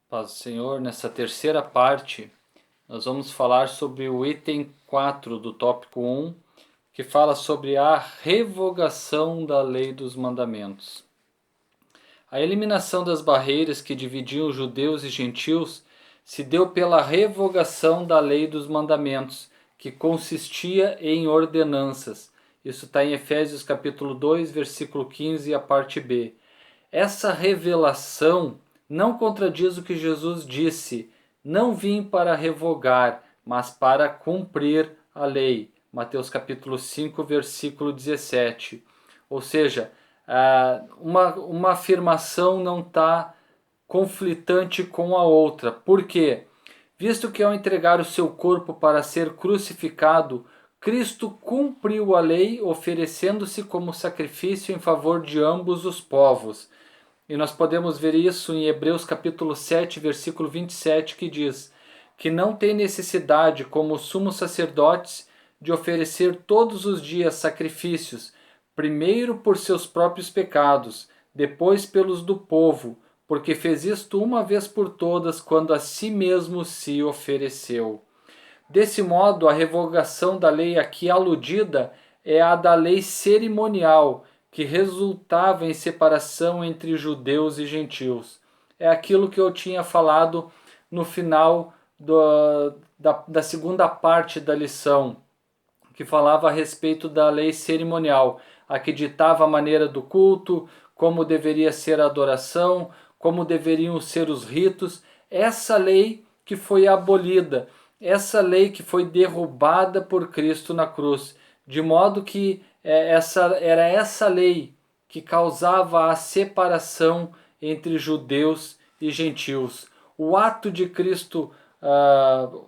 Paz do Senhor, nessa terceira parte, nós vamos falar sobre o item 4 do tópico 1, que fala sobre a revogação da lei dos mandamentos. A eliminação das barreiras que dividiam judeus e gentios se deu pela revogação da lei dos mandamentos, que consistia em ordenanças. Isso está em Efésios capítulo 2, versículo 15, a parte B. Essa revelação não contradiz o que Jesus disse: não vim para revogar, mas para cumprir a lei. Mateus capítulo 5, versículo 17. Ou seja, uma afirmação não está conflitante com a outra. Por quê? Visto que ao entregar o seu corpo para ser crucificado, Cristo cumpriu a lei, oferecendo-se como sacrifício em favor de ambos os povos. E nós podemos ver isso em Hebreus capítulo 7, versículo 27, que diz que não tem necessidade, como sumos sacerdotes, de oferecer todos os dias sacrifícios, primeiro por seus próprios pecados, depois pelos do povo, porque fez isto uma vez por todas, quando a si mesmo se ofereceu. Desse modo, a revogação da lei aqui aludida é a da lei cerimonial, que resultava em separação entre judeus e gentios. É aquilo que eu tinha falado no final da segunda parte da lição, que falava a respeito da lei cerimonial, a que ditava a maneira do culto, como deveria ser a adoração, como deveriam ser os ritos. Essa lei que foi abolida, essa lei que foi derrubada por Cristo na cruz, de modo que era essa lei que causava a separação entre judeus e gentios. O ato de Cristo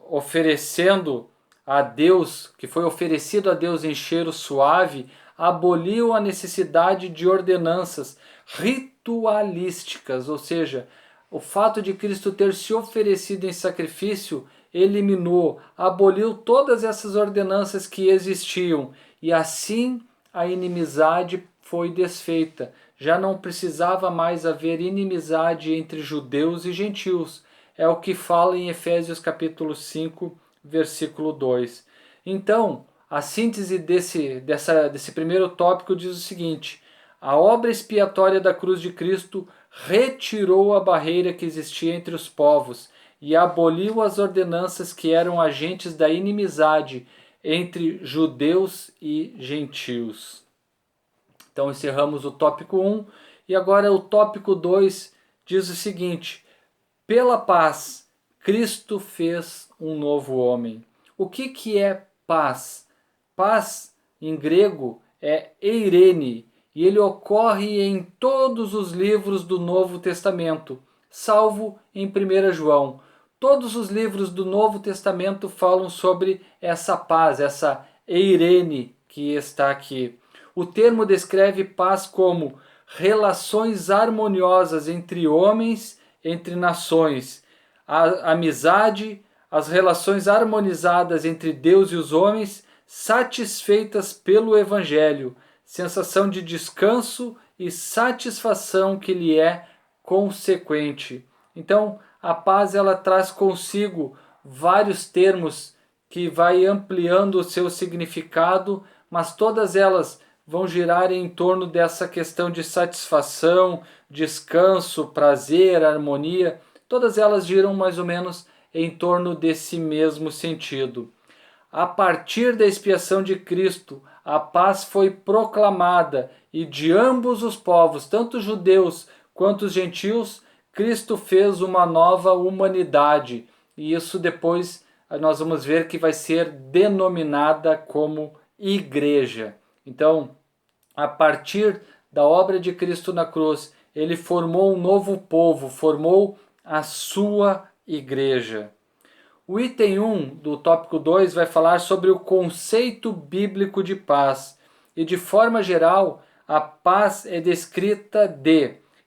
oferecendo a Deus, que foi oferecido a Deus em cheiro suave, aboliu a necessidade de ordenanças ritualísticas, ou seja, o fato de Cristo ter se oferecido em sacrifício eliminou, aboliu todas essas ordenanças que existiam, e assim a inimizade foi desfeita. Já não precisava mais haver inimizade entre judeus e gentios. É o que fala em Efésios capítulo 5, versículo 2. Então, a síntese desse primeiro tópico diz o seguinte: a obra expiatória da cruz de Cristo retirou a barreira que existia entre os povos e aboliu as ordenanças que eram agentes da inimizade entre judeus e gentios. Então encerramos o tópico 1 e agora o tópico 2 diz o seguinte: pela paz, Cristo fez um novo homem. O que é paz? Paz, em grego, é eirene, e ele ocorre em todos os livros do Novo Testamento, salvo em 1 João. Todos os livros do Novo Testamento falam sobre essa paz, essa eirene que está aqui. O termo descreve paz como relações harmoniosas entre homens, entre nações, a amizade, as relações harmonizadas entre Deus e os homens, satisfeitas pelo Evangelho, sensação de descanso e satisfação que lhe é consequente. Então, a paz ela traz consigo vários termos que vai ampliando o seu significado, mas todas elas vão girar em torno dessa questão de satisfação, descanso, prazer, harmonia. Todas elas giram mais ou menos em torno desse mesmo sentido. A partir da expiação de Cristo, a paz foi proclamada e de ambos os povos, tanto os judeus quanto os gentios, Cristo fez uma nova humanidade. E isso depois nós vamos ver que vai ser denominada como igreja. Então, a partir da obra de Cristo na cruz, ele formou um novo povo, formou a sua igreja. O item 1 do tópico 2 vai falar sobre o conceito bíblico de paz. E de forma geral, a paz é descrita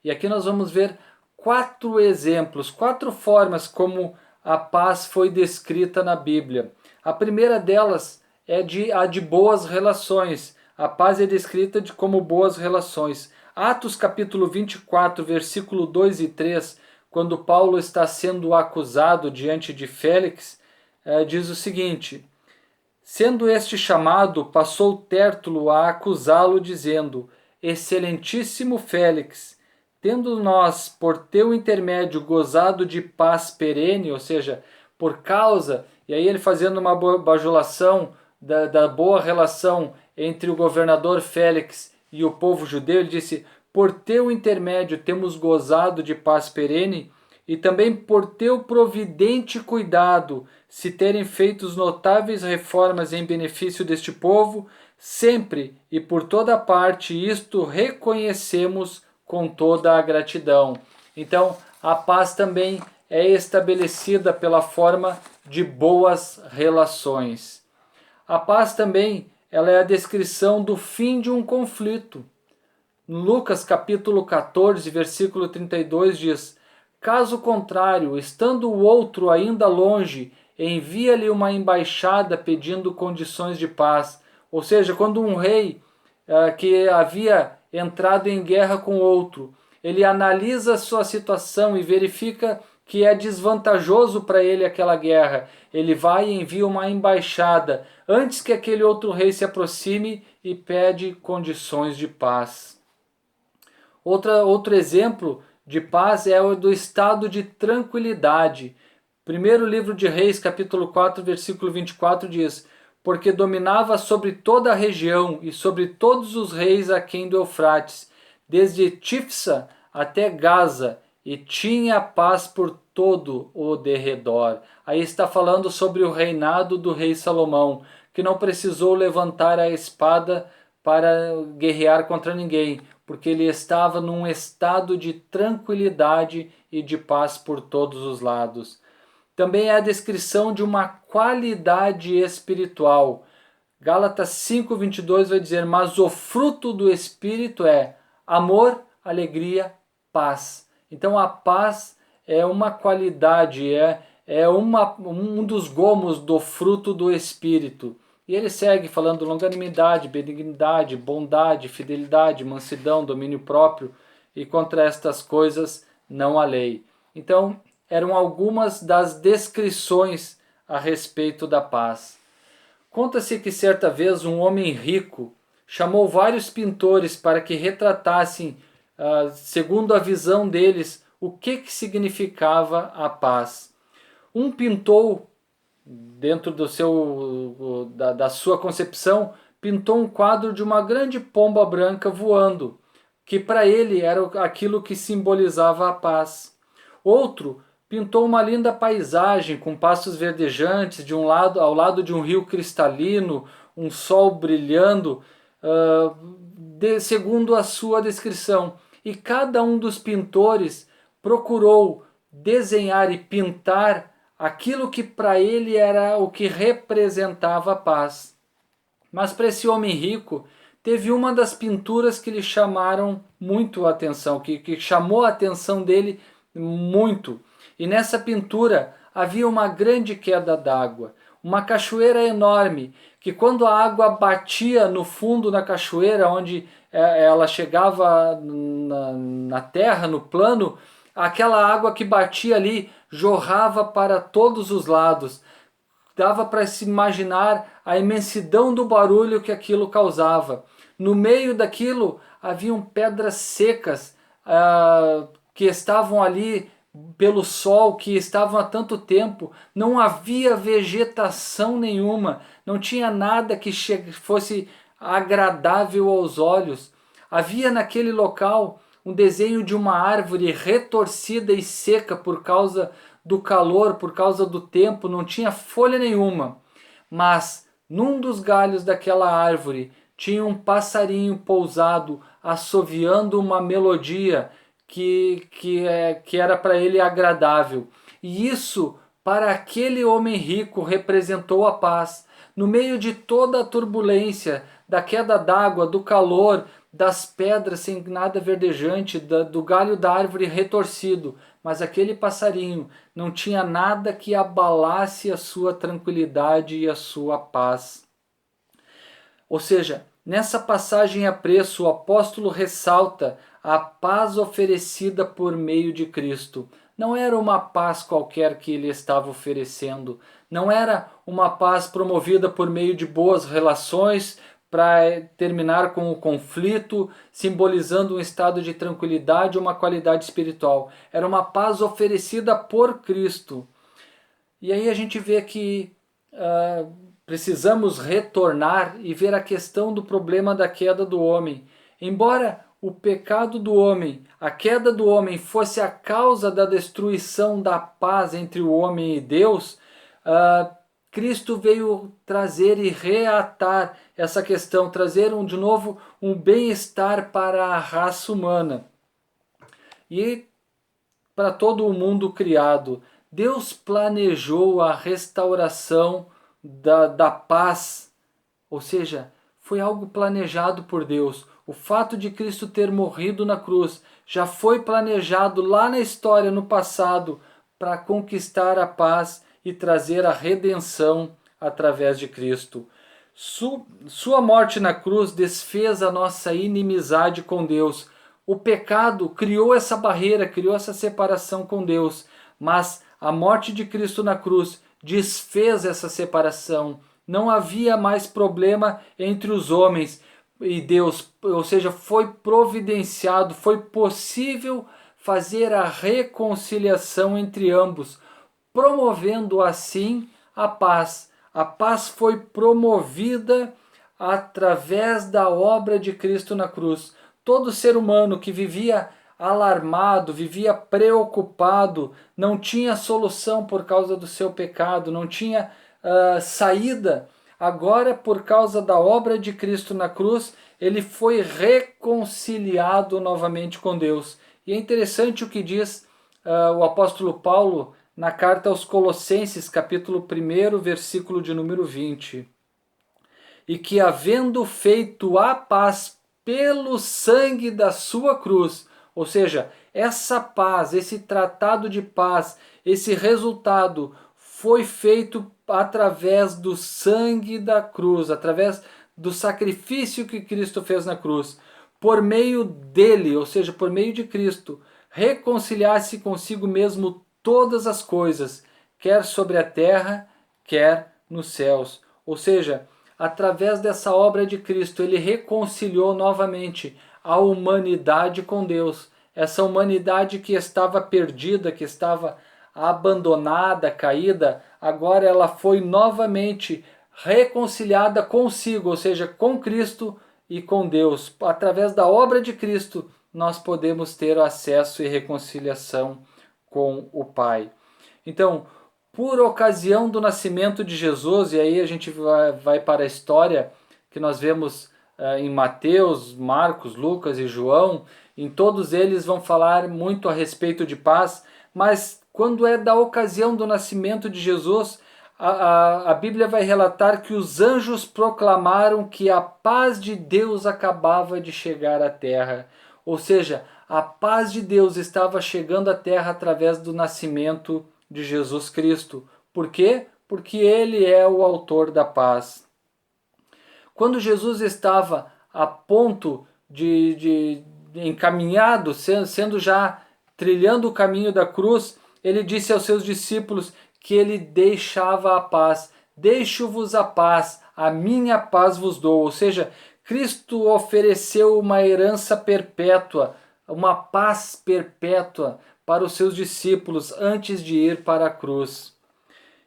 e aqui nós vamos ver 4 exemplos, 4 formas como a paz foi descrita na Bíblia. A primeira delas é a de boas relações. A paz é descrita como boas relações. Atos capítulo 24, versículo 2 e 3 quando Paulo está sendo acusado diante de Félix, diz o seguinte: sendo este chamado, passou Tértulo a acusá-lo, dizendo: Excelentíssimo Félix, tendo nós, por teu intermédio, gozado de paz perene, ou seja, por causa, e aí ele fazendo uma bajulação da boa relação entre o governador Félix e o povo judeu, ele disse: por teu intermédio temos gozado de paz perene, e também por teu providente cuidado, se terem feito notáveis reformas em benefício deste povo, sempre e por toda parte isto reconhecemos com toda a gratidão. Então, a paz também é estabelecida pela forma de boas relações. A paz também, ela é a descrição do fim de um conflito. Lucas capítulo 14, versículo 32 diz: caso contrário, estando o outro ainda longe, envia-lhe uma embaixada pedindo condições de paz. Ou seja, quando um rei que havia entrado em guerra com outro, ele analisa a sua situação e verifica que é desvantajoso para ele aquela guerra. Ele vai e envia uma embaixada antes que aquele outro rei se aproxime e pede condições de paz. Outro exemplo de paz é o do estado de tranquilidade. Primeiro livro de Reis, capítulo 4, versículo 24 diz: porque dominava sobre toda a região e sobre todos os reis aquém do Eufrates, desde Tifsa até Gaza, e tinha paz por todo o derredor. Aí está falando sobre o reinado do rei Salomão, que não precisou levantar a espada para guerrear contra ninguém, porque ele estava num estado de tranquilidade e de paz por todos os lados. Também é a descrição de uma qualidade espiritual. Gálatas 5:22 vai dizer: mas o fruto do Espírito é amor, alegria, paz. Então a paz é uma qualidade, um dos gomos do fruto do Espírito. E ele segue falando longanimidade, benignidade, bondade, fidelidade, mansidão, domínio próprio, e contra estas coisas não há lei. Então, eram algumas das descrições a respeito da paz. Conta-se que certa vez um homem rico chamou vários pintores para que retratassem, segundo a visão deles, o que significava a paz. Um pintou, dentro da sua concepção, pintou um quadro de uma grande pomba branca voando, que para ele era aquilo que simbolizava a paz. Outro pintou uma linda paisagem com pastos verdejantes ao lado de um rio cristalino, um sol brilhando, segundo a sua descrição. E cada um dos pintores procurou desenhar e pintar aquilo que para ele era o que representava a paz. Mas para esse homem rico, teve uma das pinturas que lhe chamaram muito a atenção, que chamou a atenção dele muito. E nessa pintura havia uma grande queda d'água, uma cachoeira enorme, que quando a água batia no fundo da cachoeira, onde ela chegava na terra, no plano, aquela água que batia ali jorrava para todos os lados. Dava para se imaginar a imensidão do barulho que aquilo causava. No meio daquilo haviam pedras secas que estavam ali pelo sol, que estavam há tanto tempo. Não havia vegetação nenhuma, não tinha nada que fosse agradável aos olhos. Havia naquele local um desenho de uma árvore retorcida e seca por causa do calor, por causa do tempo, não tinha folha nenhuma. Mas num dos galhos daquela árvore tinha um passarinho pousado, assoviando uma melodia que era para ele agradável. E isso, para aquele homem rico, representou a paz. No meio de toda a turbulência, da queda d'água, do calor, das pedras sem nada verdejante, do galho da árvore retorcido, mas aquele passarinho não tinha nada que abalasse a sua tranquilidade e a sua paz. Ou seja, nessa passagem a preço, o apóstolo ressalta a paz oferecida por meio de Cristo. não era uma paz qualquer que ele estava oferecendo, não era uma paz promovida por meio de boas relações para terminar com o conflito, simbolizando um estado de tranquilidade ou uma qualidade espiritual. Era uma paz oferecida por Cristo. E aí a gente vê que precisamos retornar e ver a questão do problema da queda do homem. Embora o pecado do homem, a queda do homem fosse a causa da destruição da paz entre o homem e Deus, Cristo veio trazer e reatar essa questão, trazer de novo um bem-estar para a raça humana e para todo o mundo criado. Deus planejou a restauração da paz, ou seja, foi algo planejado por Deus. O fato de Cristo ter morrido na cruz já foi planejado lá na história, no passado, para conquistar a paz e trazer a redenção através de Cristo. Sua morte na cruz desfez a nossa inimizade com Deus. O pecado criou essa barreira, criou essa separação com Deus, mas a morte de Cristo na cruz desfez essa separação. Não havia mais problema entre os homens e Deus, ou seja, foi providenciado, foi possível fazer a reconciliação entre ambos, promovendo assim a paz. A paz foi promovida através da obra de Cristo na cruz. Todo ser humano que vivia alarmado, vivia preocupado, não tinha solução por causa do seu pecado, não tinha saída. Agora, por causa da obra de Cristo na cruz, ele foi reconciliado novamente com Deus. E é interessante o que diz o apóstolo Paulo na carta aos Colossenses, capítulo 1, versículo de número 20. E que, havendo feito a paz pelo sangue da sua cruz, ou seja, essa paz, esse tratado de paz, esse resultado foi feito através do sangue da cruz, através do sacrifício que Cristo fez na cruz. Por meio dele, ou seja, por meio de Cristo, reconciliar-se consigo mesmo todas as coisas, quer sobre a terra, quer nos céus. Ou seja, através dessa obra de Cristo, ele reconciliou novamente a humanidade com Deus. Essa humanidade que estava perdida, que estava abandonada, caída, agora ela foi novamente reconciliada consigo, ou seja, com Cristo e com Deus. Através da obra de Cristo, nós podemos ter acesso e reconciliação com o Pai. Então, por ocasião do nascimento de Jesus, e aí a gente vai para a história que nós vemos em Mateus, Marcos, Lucas e João, em todos eles vão falar muito a respeito de paz, mas quando é da ocasião do nascimento de Jesus, a Bíblia vai relatar que os anjos proclamaram que a paz de Deus acabava de chegar à terra. Ou seja, a paz de Deus estava chegando à terra através do nascimento de Jesus Cristo. Por quê? Porque ele é o autor da paz. Quando Jesus estava a ponto de encaminhado, sendo já trilhando o caminho da cruz, ele disse aos seus discípulos que ele deixava a paz. Deixo-vos a paz, a minha paz vos dou. Ou seja, Cristo ofereceu uma herança perpétua, uma paz perpétua para os seus discípulos antes de ir para a cruz.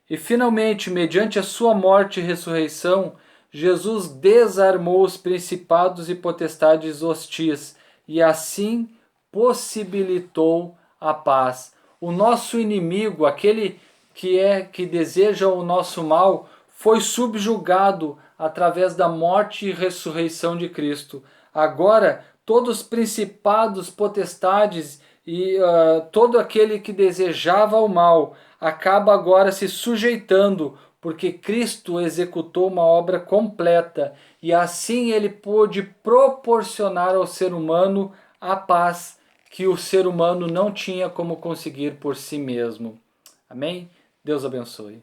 E finalmente, mediante a sua morte e ressurreição, Jesus desarmou os principados e potestades hostis e assim possibilitou a paz. O nosso inimigo, aquele que deseja o nosso mal, foi subjugado através da morte e ressurreição de Cristo. Agora, todos os principados, potestades e todo aquele que desejava o mal acaba agora se sujeitando, porque Cristo executou uma obra completa e assim ele pôde proporcionar ao ser humano a paz que o ser humano não tinha como conseguir por si mesmo. Amém? Deus abençoe.